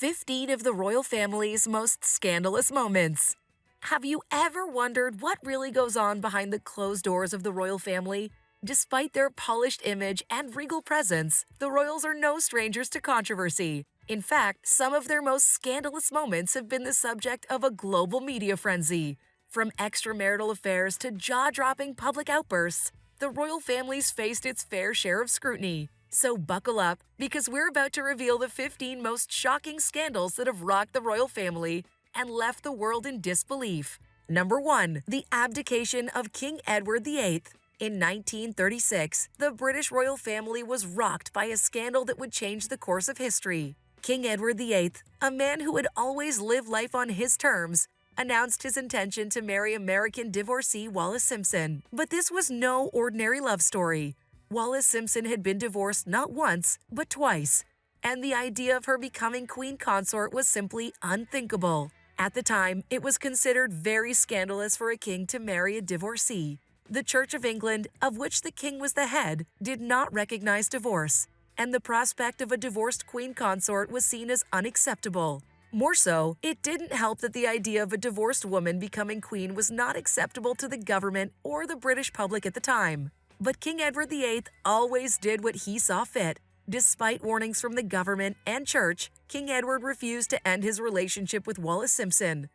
15 of the royal family's most scandalous moments. Have you ever wondered what really goes on behind the closed doors of the royal family? Despite their polished image and regal presence, the royals are no strangers to controversy. In fact, some of their most scandalous moments have been the subject of a global media frenzy. From extramarital affairs to jaw-dropping public outbursts, the royal family's faced its fair share of scrutiny. So buckle up, because we're about to reveal the 15 most shocking scandals that have rocked the royal family and left the world in disbelief. Number 1. The Abdication of King Edward VIII. In 1936, the British royal family was rocked by a scandal that would change the course of history. King Edward VIII, a man who had always lived life on his terms, announced his intention to marry American divorcee Wallis Simpson. But this was no ordinary love story. Wallis Simpson had been divorced not once, but twice, and the idea of her becoming queen consort was simply unthinkable. At the time, it was considered very scandalous for a king to marry a divorcee. The Church of England, of which the king was the head, did not recognize divorce, and the prospect of a divorced queen consort was seen as unacceptable. More so, it didn't help that the idea of a divorced woman becoming queen was not acceptable to the government or the British public at the time. But King Edward VIII always did what he saw fit. Despite warnings from the government and church, King Edward refused to end his relationship with Wallis Simpson.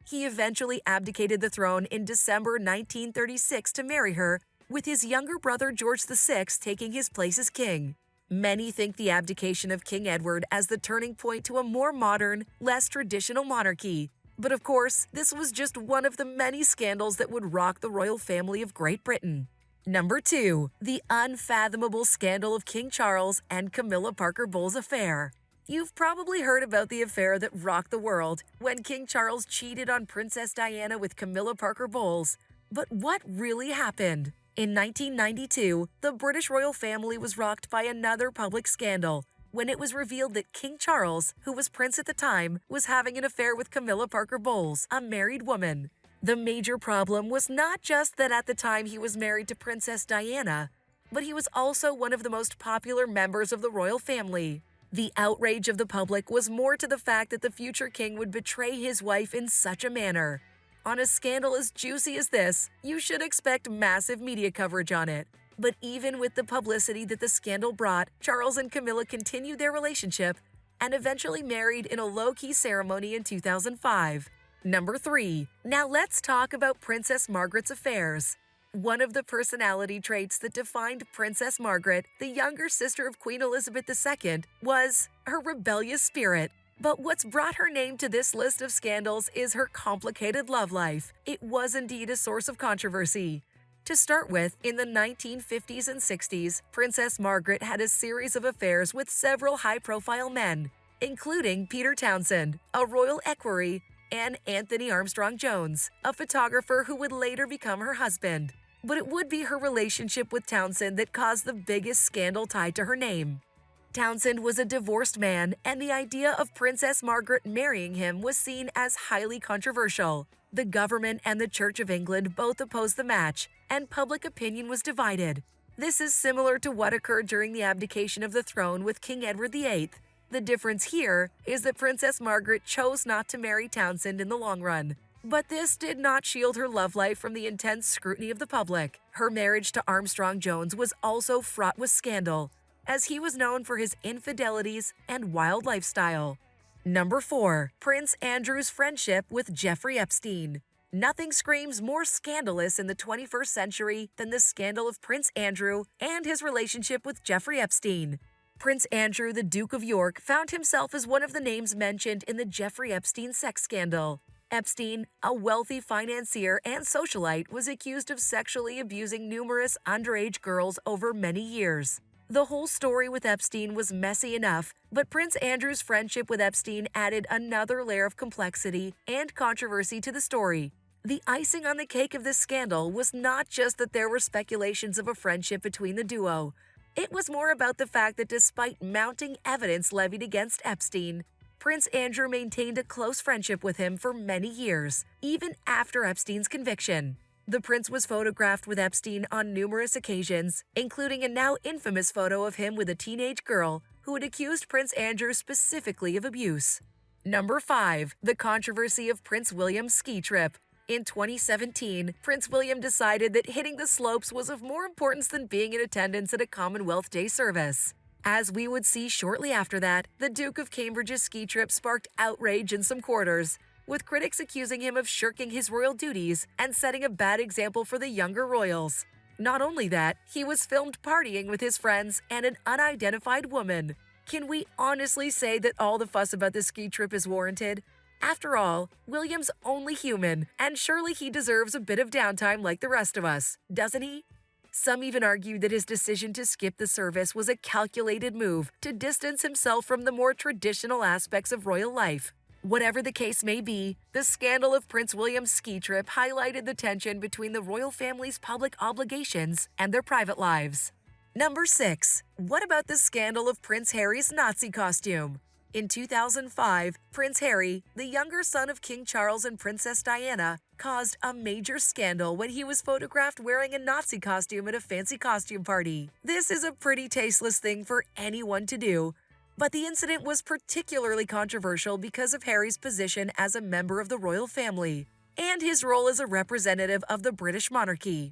He eventually abdicated the throne in December 1936 to marry her, with his younger brother George VI taking his place as king. Many think the abdication of King Edward as the turning point to a more modern, less traditional monarchy. But of course, this was just one of the many scandals that would rock the royal family of Great Britain. Number 2. The unfathomable scandal of King Charles and Camilla Parker Bowles' affair. You've probably heard about the affair that rocked the world when King Charles cheated on Princess Diana with Camilla Parker Bowles. But what really happened? In 1992, the British royal family was rocked by another public scandal when it was revealed that King Charles, who was prince at the time, was having an affair with Camilla Parker Bowles, a married woman. The major problem was not just that at the time he was married to Princess Diana, but he was also one of the most popular members of the royal family. The outrage of the public was more to the fact that the future king would betray his wife in such a manner. On a scandal as juicy as this, you should expect massive media coverage on it. But even with the publicity that the scandal brought, Charles and Camilla continued their relationship and eventually married in a low-key ceremony in 2005. Number 3. Now let's talk about Princess Margaret's affairs. One of the personality traits that defined Princess Margaret, the younger sister of Queen Elizabeth II, was her rebellious spirit. But what's brought her name to this list of scandals is her complicated love life. It was indeed a source of controversy. To start with, in the 1950s and 60s, Princess Margaret had a series of affairs with several high-profile men, including Peter Townsend, a royal equerry, and Anthony Armstrong Jones, a photographer who would later become her husband. But it would be her relationship with Townsend that caused the biggest scandal tied to her name. Townsend was a divorced man, and the idea of Princess Margaret marrying him was seen as highly controversial. The government and the Church of England both opposed the match, and public opinion was divided. This is similar to what occurred during the abdication of the throne with King Edward VIII. The difference here is that Princess Margaret chose not to marry Townsend in the long run. But this did not shield her love life from the intense scrutiny of the public. Her marriage to Armstrong Jones was also fraught with scandal, as he was known for his infidelities and wild lifestyle. Number 4. Prince Andrew's friendship with Jeffrey Epstein. Nothing screams more scandalous in the 21st century than the scandal of Prince Andrew and his relationship with Jeffrey Epstein. Prince Andrew, the Duke of York, found himself as one of the names mentioned in the Jeffrey Epstein sex scandal. Epstein, a wealthy financier and socialite, was accused of sexually abusing numerous underage girls over many years. The whole story with Epstein was messy enough, but Prince Andrew's friendship with Epstein added another layer of complexity and controversy to the story. The icing on the cake of this scandal was not just that there were speculations of a friendship between the duo. It was more about the fact that despite mounting evidence levied against Epstein, Prince Andrew maintained a close friendship with him for many years, even after Epstein's conviction. The prince was photographed with Epstein on numerous occasions, including a now infamous photo of him with a teenage girl who had accused Prince Andrew specifically of abuse. Number 5. The controversy of Prince William's ski trip. In 2017, Prince William decided that hitting the slopes was of more importance than being in attendance at a Commonwealth Day service. As we would see shortly after that, the Duke of Cambridge's ski trip sparked outrage in some quarters, with critics accusing him of shirking his royal duties and setting a bad example for the younger royals. Not only that, he was filmed partying with his friends and an unidentified woman. Can we honestly say that all the fuss about the ski trip is warranted? After all, William's only human, and surely he deserves a bit of downtime like the rest of us, doesn't he? Some even argue that his decision to skip the service was a calculated move to distance himself from the more traditional aspects of royal life. Whatever the case may be, the scandal of Prince William's ski trip highlighted the tension between the royal family's public obligations and their private lives. Number 6. What about the scandal of Prince Harry's Nazi costume? In 2005, Prince Harry, the younger son of King Charles and Princess Diana, caused a major scandal when he was photographed wearing a Nazi costume at a fancy costume party. This is a pretty tasteless thing for anyone to do, but the incident was particularly controversial because of Harry's position as a member of the royal family and his role as a representative of the British monarchy.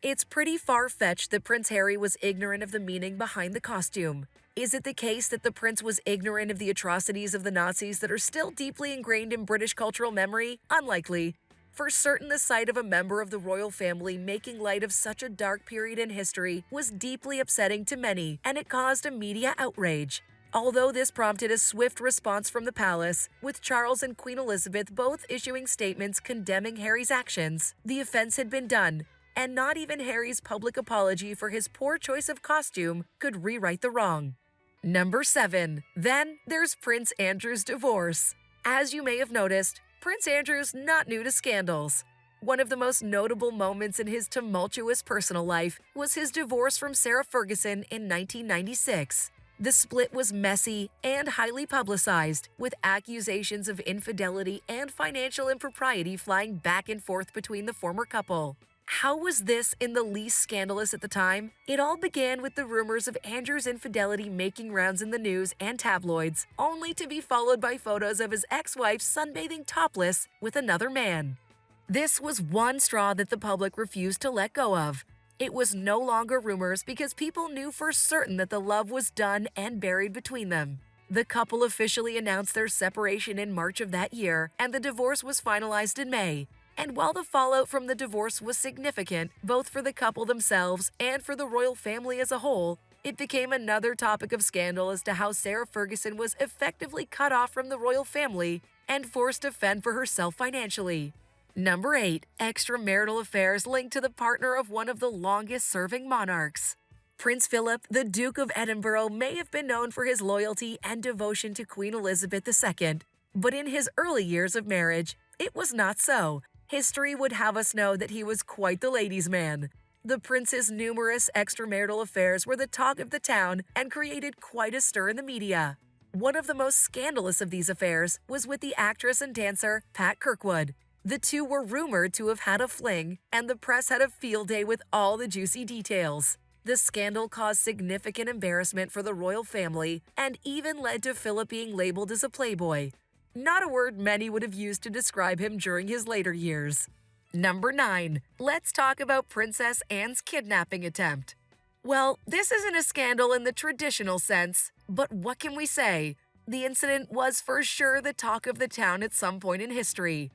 It's pretty far-fetched that Prince Harry was ignorant of the meaning behind the costume. Is it the case that the prince was ignorant of the atrocities of the Nazis that are still deeply ingrained in British cultural memory? Unlikely. For certain, the sight of a member of the royal family making light of such a dark period in history was deeply upsetting to many, and it caused a media outrage. Although this prompted a swift response from the palace, with Charles and Queen Elizabeth both issuing statements condemning Harry's actions, the offense had been done, and not even Harry's public apology for his poor choice of costume could rewrite the wrong. Number 7. Then there's Prince Andrew's divorce. As you may have noticed, Prince Andrew's not new to scandals. One of the most notable moments in his tumultuous personal life was his divorce from Sarah Ferguson in 1996. The split was messy and highly publicized, with accusations of infidelity and financial impropriety flying back and forth between the former couple. How was this in the least scandalous at the time? It all began with the rumors of Andrew's infidelity making rounds in the news and tabloids, only to be followed by photos of his ex-wife sunbathing topless with another man. This was one straw that the public refused to let go of. It was no longer rumors because people knew for certain that the love was done and buried between them. The couple officially announced their separation in March of that year, and the divorce was finalized in May. And while the fallout from the divorce was significant, both for the couple themselves and for the royal family as a whole, it became another topic of scandal as to how Sarah Ferguson was effectively cut off from the royal family and forced to fend for herself financially. Number 8. Extramarital affairs linked to the partner of one of the longest-serving monarchs. Prince Philip, the Duke of Edinburgh, may have been known for his loyalty and devotion to Queen Elizabeth II, but in his early years of marriage, it was not so. History would have us know that he was quite the ladies' man. The prince's numerous extramarital affairs were the talk of the town and created quite a stir in the media. One of the most scandalous of these affairs was with the actress and dancer Pat Kirkwood. The two were rumored to have had a fling, and the press had a field day with all the juicy details. The scandal caused significant embarrassment for the royal family and even led to Philip being labeled as a playboy. Not a word many would have used to describe him during his later years. Number 9. Let's talk about Princess Anne's kidnapping attempt. Well, this isn't a scandal in the traditional sense, but what can we say? The incident was for sure the talk of the town at some point in history.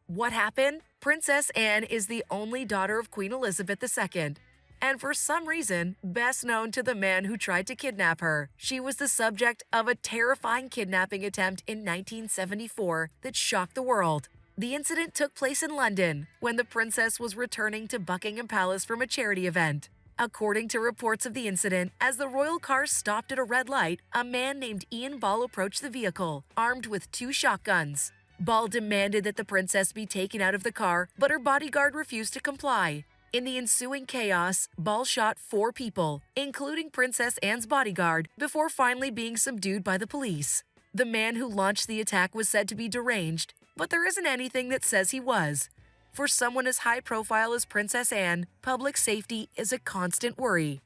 What happened? Princess Anne is the only daughter of Queen Elizabeth II, and for some reason, best known to the man who tried to kidnap her. She was the subject of a terrifying kidnapping attempt in 1974 that shocked the world. The incident took place in London when the princess was returning to Buckingham Palace from a charity event. According to reports of the incident, as the royal car stopped at a red light, a man named Ian Ball approached the vehicle, armed with 2 shotguns. Ball demanded that the princess be taken out of the car, but her bodyguard refused to comply. In the ensuing chaos, Ball shot 4 people, including Princess Anne's bodyguard, before finally being subdued by the police. The man who launched the attack was said to be deranged, but there isn't anything that says he was. For someone as high profile as Princess Anne, public safety is a constant worry.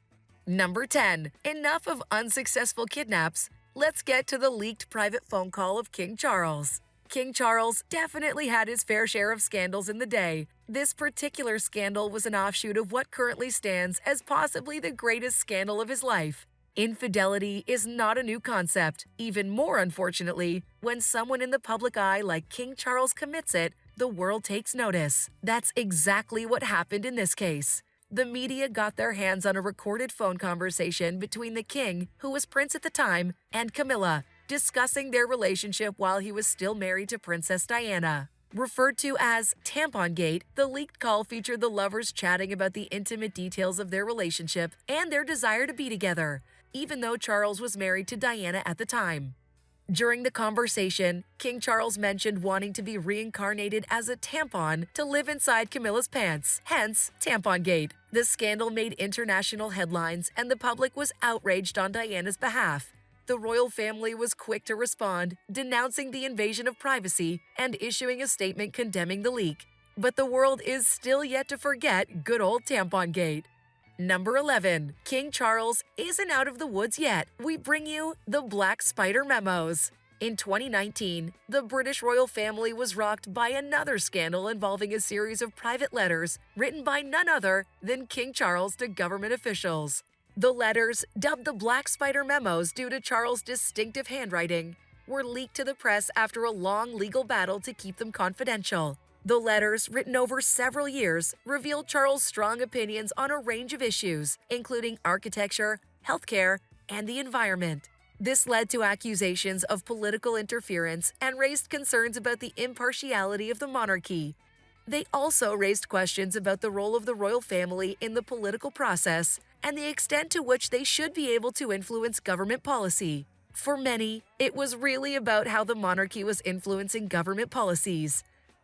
Number 10. Enough of unsuccessful kidnaps. Let's get to the leaked private phone call of King Charles. King Charles definitely had his fair share of scandals in the day. This particular scandal was an offshoot of what currently stands as possibly the greatest scandal of his life. Infidelity is not a new concept. Even more unfortunately, when someone in the public eye like King Charles commits it, the world takes notice. That's exactly what happened in this case. The media got their hands on a recorded phone conversation between the king, who was prince at the time, and Camilla, discussing their relationship while he was still married to Princess Diana. Referred to as Tampon Gate, the leaked call featured the lovers chatting about the intimate details of their relationship and their desire to be together, even though Charles was married to Diana at the time. During the conversation, King Charles mentioned wanting to be reincarnated as a tampon to live inside Camilla's pants, hence Tampon Gate. The scandal made international headlines and the public was outraged on Diana's behalf. The royal family was quick to respond, denouncing the invasion of privacy and issuing a statement condemning the leak. But the world is still yet to forget good old Tampon Gate. Number 11. King Charles isn't out of the woods yet. We bring you the Black Spider memos. In 2019, the British royal family was rocked by another scandal involving a series of private letters written by none other than King Charles to government officials. The letters, dubbed the Black Spider memos due to Charles' distinctive handwriting, were leaked to the press after a long legal battle to keep them confidential. The letters, written over several years, revealed Charles' strong opinions on a range of issues, including architecture, healthcare, and the environment. This led to accusations of political interference and raised concerns about the impartiality of the monarchy. They also raised questions about the role of the royal family in the political process and the extent to which they should be able to influence government policy. For many, it was really about how the monarchy was influencing government policies.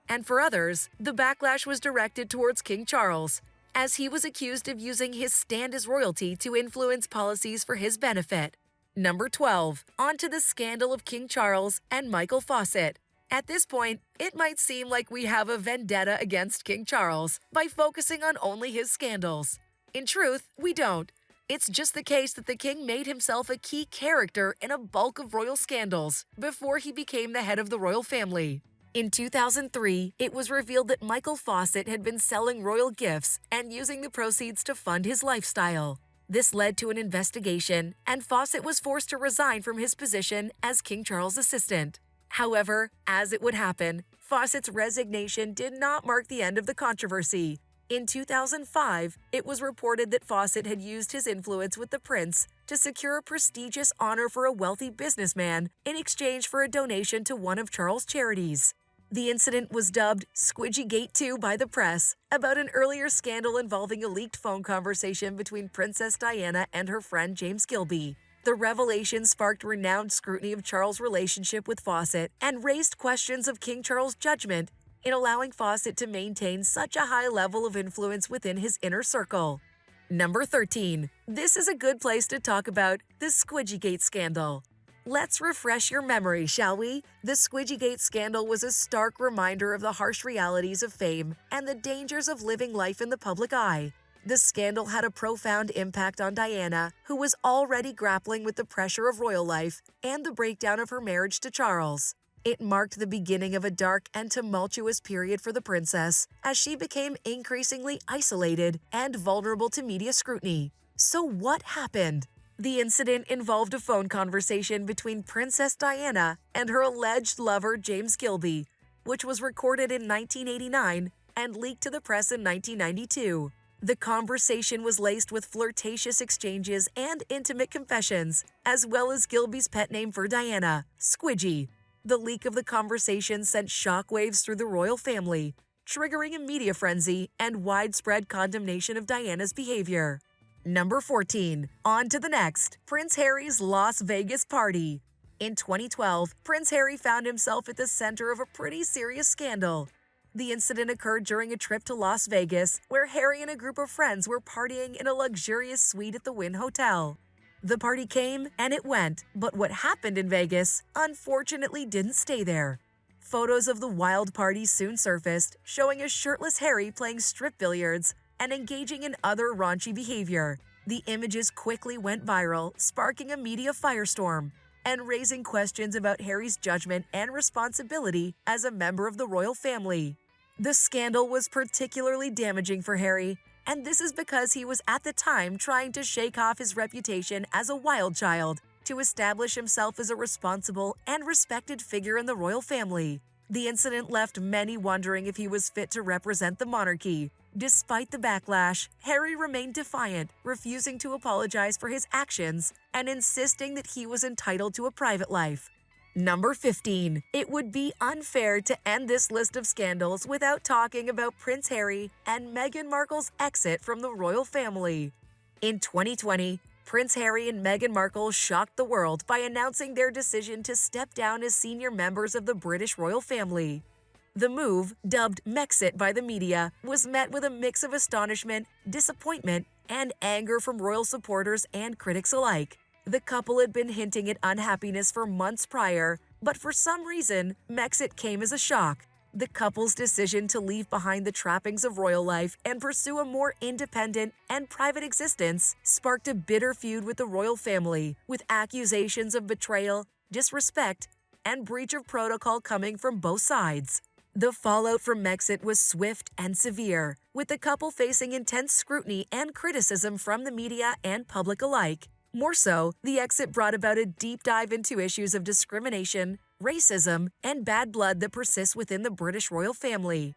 And for others, the backlash was directed towards King Charles, as he was accused of using his stand as royalty to influence policies for his benefit. Number 12. On to the scandal of King Charles and Michael Fawcett. At this point, it might seem like we have a vendetta against King Charles by focusing on only his scandals. In truth, we don't. It's just the case that the king made himself a key character in a bulk of royal scandals before he became the head of the royal family. In 2003, it was revealed that Michael Fawcett had been selling royal gifts and using the proceeds to fund his lifestyle. This led to an investigation, and Fawcett was forced to resign from his position as King Charles' assistant. However, as it would happen, Fawcett's resignation did not mark the end of the controversy. In 2005, it was reported that Fawcett had used his influence with the prince to secure a prestigious honor for a wealthy businessman in exchange for a donation to one of Charles' charities. The incident was dubbed Squidgy Gate 2 by the press, about an earlier scandal involving a leaked phone conversation between Princess Diana and her friend James Gilby. The revelation sparked renowned scrutiny of Charles' relationship with Fawcett and raised questions of King Charles' judgment in allowing Fawcett to maintain such a high level of influence within his inner circle. Number 13. This is a good place to talk about the Squidgy Gate scandal. Let's refresh your memory, shall we? The Squidgy Gate scandal was a stark reminder of the harsh realities of fame and the dangers of living life in the public eye. The scandal had a profound impact on Diana, who was already grappling with the pressure of royal life and the breakdown of her marriage to Charles. It marked the beginning of a dark and tumultuous period for the princess, as she became increasingly isolated and vulnerable to media scrutiny. So what happened? The incident involved a phone conversation between Princess Diana and her alleged lover James Gilby, which was recorded in 1989 and leaked to the press in 1992. The conversation was laced with flirtatious exchanges and intimate confessions, as well as Gilby's pet name for Diana, Squidgy. The leak of the conversation sent shockwaves through the royal family, triggering a media frenzy and widespread condemnation of Diana's behavior. Number 14. On to the next. Prince Harry's Las Vegas party. In 2012, Prince Harry found himself at the center of a pretty serious scandal. The incident occurred during a trip to Las Vegas, where Harry and a group of friends were partying in a luxurious suite at the Wynn Hotel. The party came and it went, but what happened in Vegas unfortunately didn't stay there. Photos of the wild party soon surfaced, showing a shirtless Harry playing strip billiards and engaging in other raunchy behavior. The images quickly went viral, sparking a media firestorm. and raising questions about Harry's judgment and responsibility as a member of the royal family. The scandal was particularly damaging for Harry, and this is because he was at the time trying to shake off his reputation as a wild child to establish himself as a responsible and respected figure in the royal family. The incident left many wondering if he was fit to represent the monarchy. Despite the backlash, Harry remained defiant, refusing to apologize for his actions and insisting that he was entitled to a private life. Number 15. It would be unfair to end this list of scandals without talking about Prince Harry and Meghan Markle's exit from the royal family. In 2020, Prince Harry and Meghan Markle shocked the world by announcing their decision to step down as senior members of the British royal family. The move, dubbed Mexit by the media, was met with a mix of astonishment, disappointment, and anger from royal supporters and critics alike. The couple had been hinting at unhappiness for months prior, but for some reason, Mexit came as a shock. The couple's decision to leave behind the trappings of royal life and pursue a more independent and private existence sparked a bitter feud with the royal family, with accusations of betrayal, disrespect, and breach of protocol coming from both sides. The fallout from Mexit was swift and severe, with the couple facing intense scrutiny and criticism from the media and public alike. More so, the exit brought about a deep dive into issues of discrimination, racism, and bad blood that persists within the British royal family.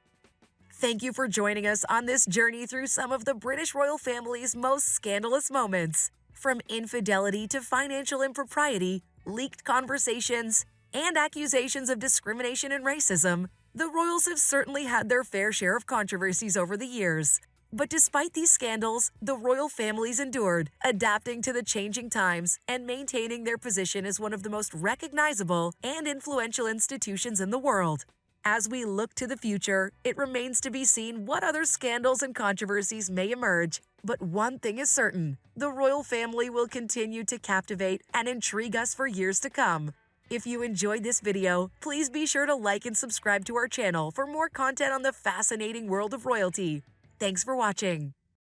Thank you for joining us on this journey through some of the British royal family's most scandalous moments. From infidelity to financial impropriety, leaked conversations, and accusations of discrimination and racism, the royals have certainly had their fair share of controversies over the years. But despite these scandals, the royal families endured, adapting to the changing times and maintaining their position as one of the most recognizable and influential institutions in the world. As we look to the future, it remains to be seen what other scandals and controversies may emerge. But one thing is certain, the royal family will continue to captivate and intrigue us for years to come. If you enjoyed this video, please be sure to like and subscribe to our channel for more content on the fascinating world of royalty. Thanks for watching.